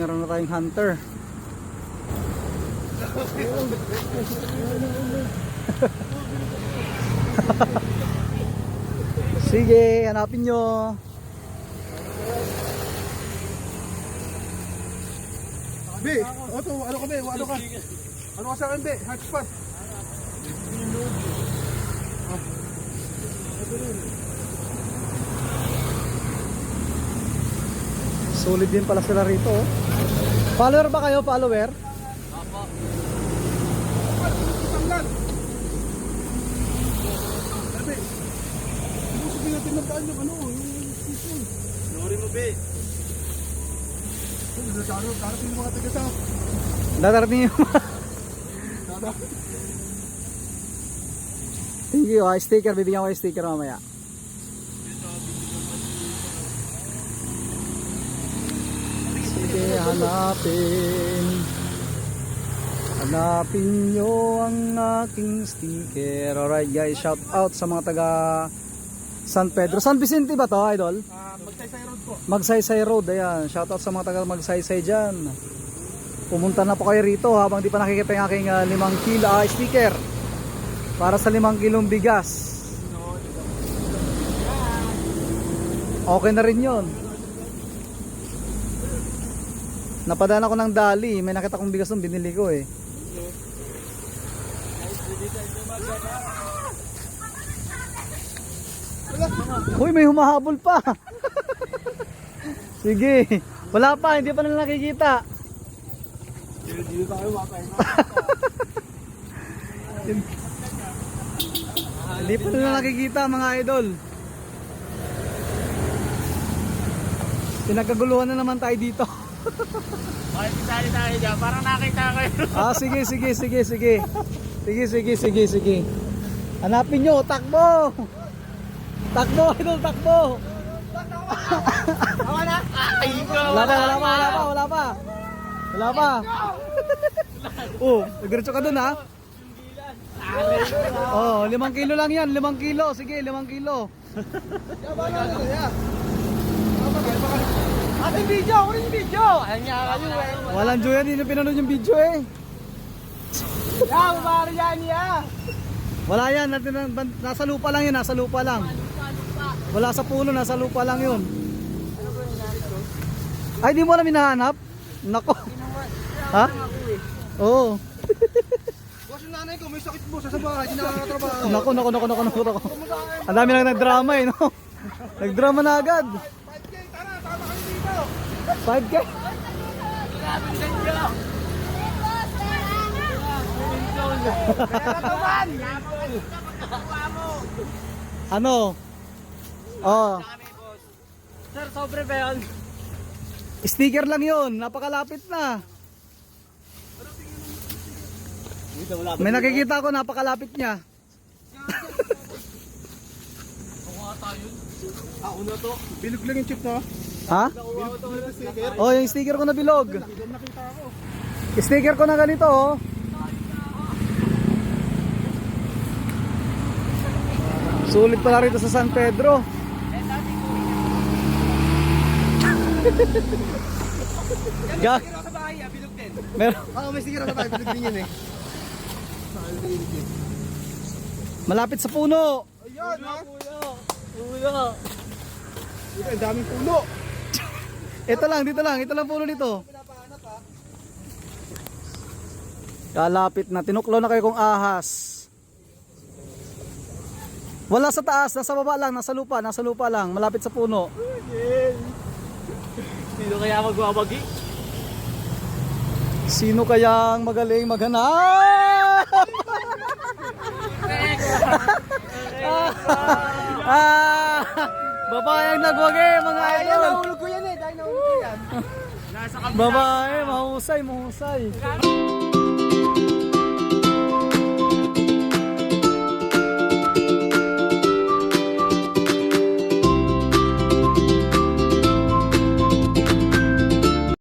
meron na tayong hunter. Sige, hanapin nyo. Be, Otto, ano ka be? Ano ka? Ano ka sa akin be? Hotspot. Solid din pala sila rito. Oh. Follower ba kayo? Follower? Opo. Tanggal. Be, sabihin natin ng daan yung ano, yung station. Sorry mo, be. Darating yung mga taga sa... Dadarating yung thank you. Sticker. Bibigyan ko yung sticker mamaya. Sige, hanapin. Hanapin nyo ang aking sticker. Alright guys, shout out sa mga taga San Pedro. San Vicente ba to, idol? Magsaysay road po. Magsaysay Road, ayan. Shout out sa mga taga Magsaysay dyan. Pumunta na po kayo rito habang di pa nakikita yung aking 5 kilo sticker. Para sa 5 kilong bigas. Okay na rin yun. Napadaan ako ng Dali. May nakita kong bigas nung binili ko eh. Uy, may humahabol pa. Sige. Wala pa, hindi pa nila nakikita. Hindi pa kayo makain. Hindi pa nila nakikita mga idol. Pinagkaguluhan na naman tayo dito. Bakit pisali tayo dyan? Parang nakita kayo. Sige. Sige. Hanapin nyo, takbo! Takbo, idol, takbo! Awa na? Ay, Wala pa. Oh, nagdiretso ka dun ha? Oh, 5 kilo lang yan, 5 kilo. Sige, 5 kilo. Ating video! Ako yung video! Ayan nga kayo eh. Walang joy yan, hindi na pinanood yung video eh. Yan, umari yan niya. Wala yan, nasa lupa lang yun, nasa lupa lang. Wala sa puno, nasa lupa lang yun. Ay, di mo na minahanap? Nako. Ha? Oo. Boss, yung nanay ko, may sakit po sa bahay, hindi nakakatrabaho. Nako. Ang dami lang nagdrama eh, no? Nagdrama na agad. 5K, tara, tama kayo dito. 5K? Ano? Oh, Sir, sobre ba yun? sticker lang yun. Napakalapit na. May nakikita ko, napakalapit niya. Una to. Bilog lang yung chip na. Ha? Bilog yung sticker. Oh, yung sticker ko na bilog. Nakita ako. Sticker ko na ganito, oh. Sulit pala rito sa San Pedro. Gag. Sa bahay, bilog din. Meron. May sticker sa bahay, bilog din yun eh. Malapit sa puno. Ayun, ha? Ulo. Ito, ang daming puno. Ito lang puno dito. Kalapit na, tinuklaw na kayo kung ahas. Wala sa taas, nasa baba lang, nasa lupa lang, malapit sa puno. Sino kaya magwawagi? Sino kayang magaling maghanap? Babaeng nagwagi mga idol. Nahulog ko yan eh, dahil nahulog ko yan. Nasa kabila. Babae, mahusay.